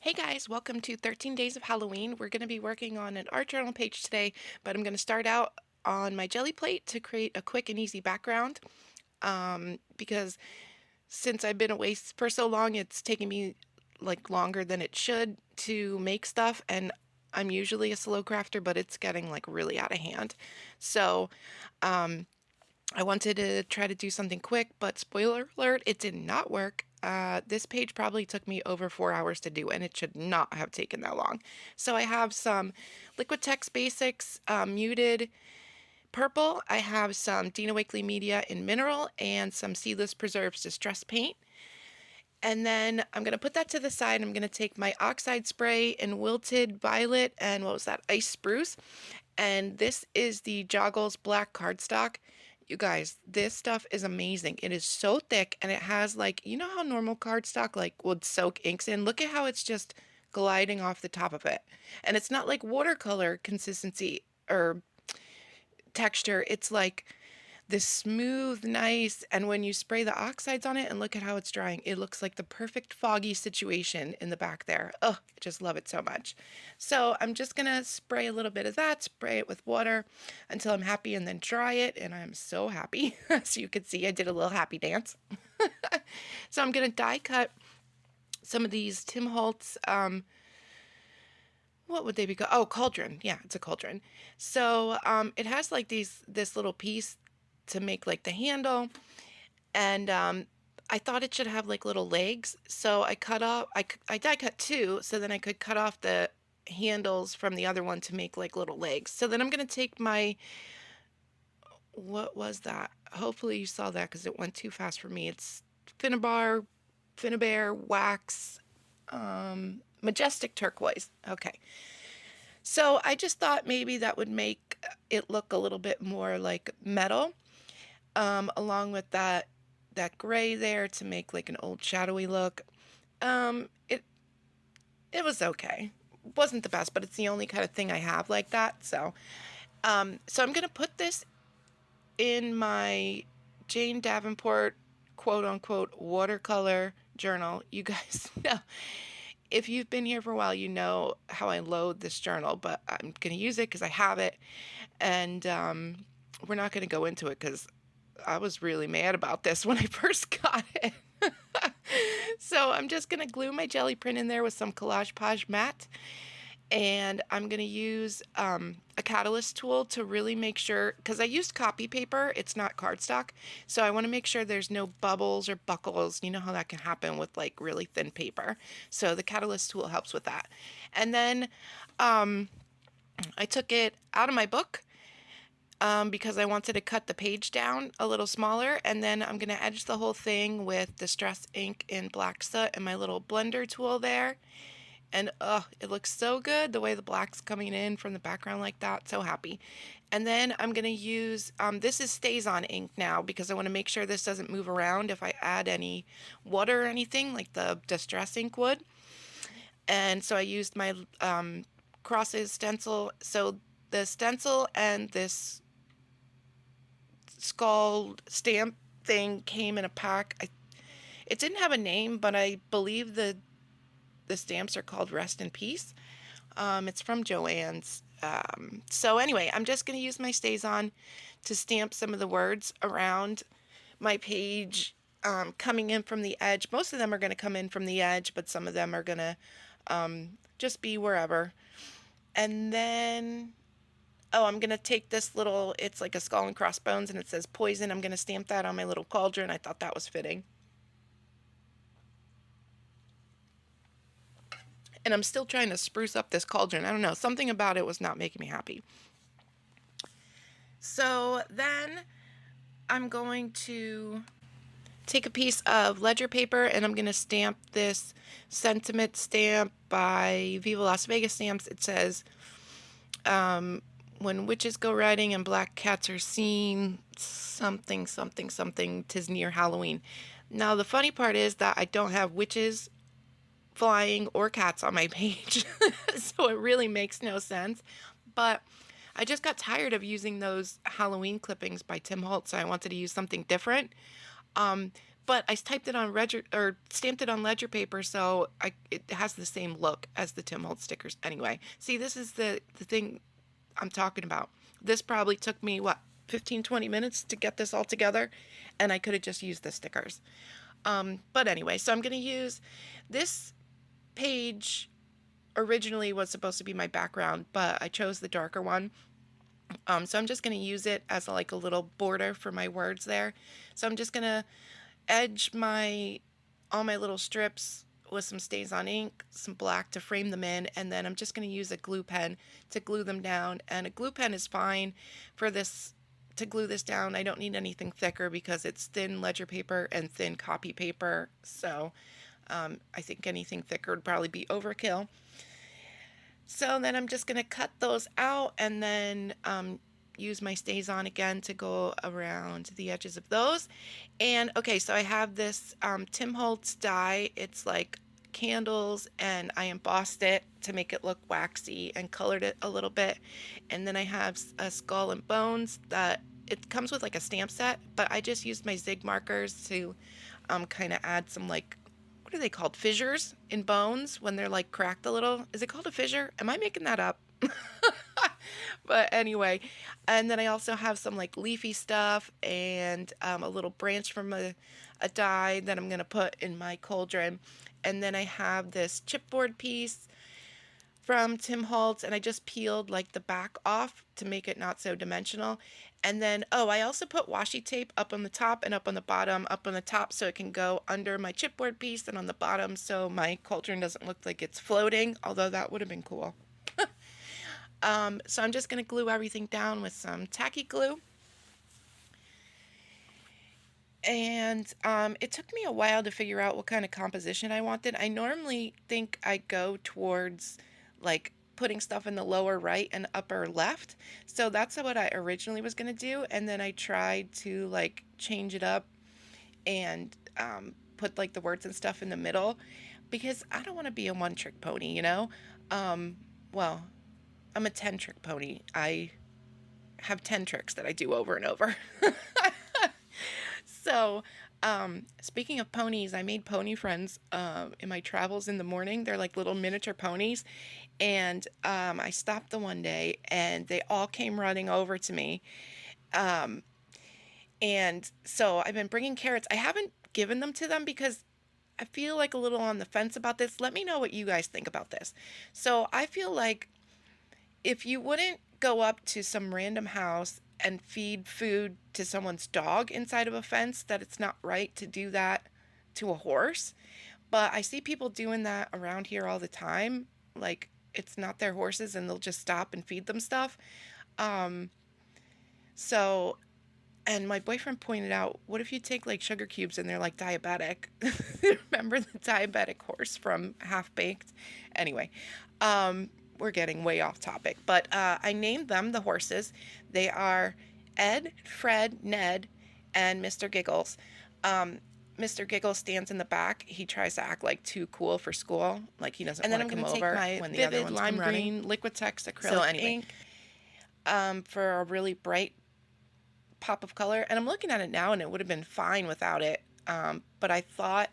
Hey guys, welcome to 13 Days of Halloween. We're going to be working on an art journal page today, but I'm going to start out on my jelly plate to create a quick and easy background because since I've been away for so long, it's taking me like longer than it should to make stuff, and I'm usually a slow crafter, but it's getting like really out of hand. So I wanted to try to do something quick, but spoiler alert, it did not work. This page probably took me over 4 hours to do, and it should not have taken that long. So I have some Liquitex Basics muted purple. I have some Dina Wakley Media in mineral and some Seedless Preserves Distress Paint. And then I'm going to put that to the side. I'm going to take my oxide spray in Wilted Violet and what was that? Ice Spruce. And this is the Joggles Black cardstock. You guys, this stuff is amazing. It is so thick and it has like, you know how normal cardstock like would soak inks in? Look at how it's just gliding off the top of it. And it's not like watercolor consistency or texture. It's like this smooth, nice, and when you spray the oxides on it and look at how it's drying, it looks like the perfect foggy situation in the back there. Oh, I just love it so much. So I'm just gonna spray a little bit of that, spray it with water until I'm happy, and then dry it, and I'm so happy. As you can see, I did a little happy dance. So I'm gonna die cut some of these Tim Holtz, what would they be called? Oh, cauldron. Yeah, it's a cauldron. So it has like this little piece to make like the handle, and I thought it should have like little legs, so I cut off, I die cut two, so then I could cut off the handles from the other one to make like little legs. So then I'm gonna take my, what was that? Hopefully you saw that because it went too fast for me. It's Finnabair Wax Majestic Turquoise. Okay. So I just thought maybe that would make it look a little bit more like metal, along with that gray there to make like an old shadowy look. It was okay. It wasn't the best, but it's the only kind of thing I have like that. So I'm gonna put this in my Jane Davenport quote unquote watercolor journal. You guys know, if you've been here for a while, you know how I load this journal, but I'm going to use it because I have it, and we're not going to go into it because I was really mad about this when I first got it. So I'm just going to glue my jelly print in there with some Collage Page matte, and I'm going to use a catalyst tool to really make sure, because I used copy paper, it's not cardstock, so I want to make sure there's no bubbles or buckles. You know how that can happen with like really thin paper. So the catalyst tool helps with that. And then I took it out of my book because I wanted to cut the page down a little smaller, and then I'm going to edge the whole thing with Distress ink in Black Soot and my little blender tool there. And it looks so good the way the black's coming in from the background like that. So happy. And then I'm going to use, this is StazOn ink now because I want to make sure this doesn't move around if I add any water or anything like the Distress ink would. And so I used my Crosses stencil. So the stencil and this skull stamp thing came in a pack. It didn't have a name, but I believe the stamps are called Rest in Peace. It's from Joann's. So anyway, I'm just going to use my StazOn to stamp some of the words around my page, coming in from the edge. Most of them are going to come in from the edge, but some of them are going to just be wherever. And then, I'm going to take this little, it's like a skull and crossbones, and it says poison. I'm going to stamp that on my little cauldron. I thought that was fitting. And I'm still trying to spruce up this cauldron. I don't know, something about it was not making me happy. So then I'm going to take a piece of ledger paper and I'm going to stamp this sentiment stamp by Viva Las Vegas Stamps. It says, when witches go riding and black cats are seen, something, something, something, 'tis near Halloween. Now, the funny part is that I don't have witches flying or cats on my page, so it really makes no sense. But I just got tired of using those Halloween clippings by Tim Holtz, so I wanted to use something different. but I typed it on ledger or stamped it on ledger paper, so it has the same look as the Tim Holtz stickers. Anyway, see, this is the thing I'm talking about. This probably took me, what, 15-20 minutes to get this all together, and I could have just used the stickers. But anyway, so I'm going to use this page. Originally was supposed to be my background, but I chose the darker one. So I'm just going to use it as like a little border for my words there. So I'm just going to edge all my little strips with some StazOn ink, some black to frame them in, and then I'm just going to use a glue pen to glue them down. And a glue pen is fine for this, to glue this down. I don't need anything thicker because it's thin ledger paper and thin copy paper, so I think anything thicker would probably be overkill. So then I'm just going to cut those out and then use my StazOn again to go around the edges of those. And okay, so I have this Tim Holtz die. It's like candles, and I embossed it to make it look waxy and colored it a little bit. And then I have a skull and bones that it comes with like a stamp set, but I just used my Zig markers to kind of add some, like, what are they called? Fissures in bones when they're like cracked a little. Is it called a fissure? Am I making that up? But anyway, and then I also have some like leafy stuff and a little branch from a die that I'm going to put in my cauldron. And then I have this chipboard piece from Tim Holtz, and I just peeled like the back off to make it not so dimensional. And then, oh, I also put washi tape up on the top and up on the bottom, up on the top so it can go under my chipboard piece, and on the bottom so my cauldron doesn't look like it's floating, although that would have been cool. So I'm just going to glue everything down with some tacky glue. And it took me a while to figure out what kind of composition I wanted. I normally think I go towards like putting stuff in the lower right and upper left. So that's what I originally was going to do. And then I tried to like change it up and put like the words and stuff in the middle, because I don't want to be a one-trick pony, you know? Well, I'm a 10-trick pony. I have 10 tricks that I do over and over. So, speaking of ponies, I made pony friends in my travels in the morning. They're like little miniature ponies. And I stopped the one day and they all came running over to me. And so I've been bringing carrots. I haven't given them to them because I feel like a little on the fence about this. Let me know what you guys think about this. So I feel like if you wouldn't go up to some random house and feed food to someone's dog inside of a fence, that it's not right to do that to a horse. But I see people doing that around here all the time. Like, it's not their horses and they'll just stop and feed them stuff. So, and my boyfriend pointed out, what if you take like sugar cubes and they're like diabetic? Remember the diabetic horse from Half Baked? Anyway, we're getting way off topic, but I named them the horses. They are Ed, Fred, Ned, and Mr. Giggles. Mr. Giggles stands in the back. He tries to act like too cool for school, like he doesn't want to come over. And then I'm going to take my vivid lime green Liquitex acrylic ink for a really bright pop of color. And I'm looking at it now, and it would have been fine without it. But I thought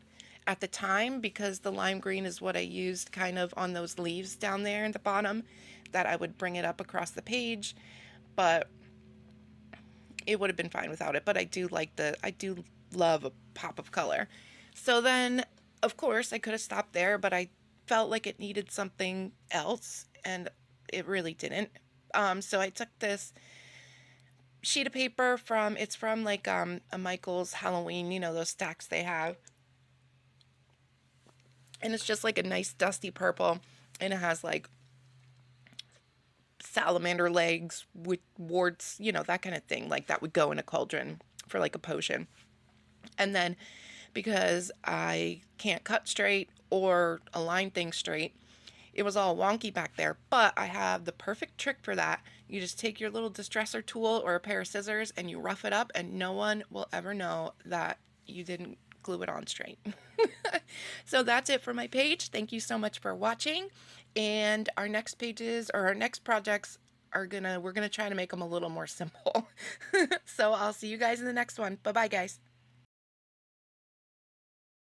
at the time, because the lime green is what I used kind of on those leaves down there in the bottom, that I would bring it up across the page, but it would have been fine without it. But I do love a pop of color. So then, of course, I could have stopped there, but I felt like it needed something else, and it really didn't. So I took this sheet of paper from like a Michael's Halloween, you know, those stacks they have. And it's just like a nice dusty purple, and it has like salamander legs with warts, you know, that kind of thing. Like that would go in a cauldron for like a potion. And then because I can't cut straight or align things straight, it was all wonky back there. But I have the perfect trick for that. You just take your little distresser tool or a pair of scissors and you rough it up, and no one will ever know that you didn't glue it on straight. So that's it for my page. Thank you so much for watching. And our next pages, or our next projects, we're gonna try to make them a little more simple. So I'll see you guys in the next one. Bye bye, guys.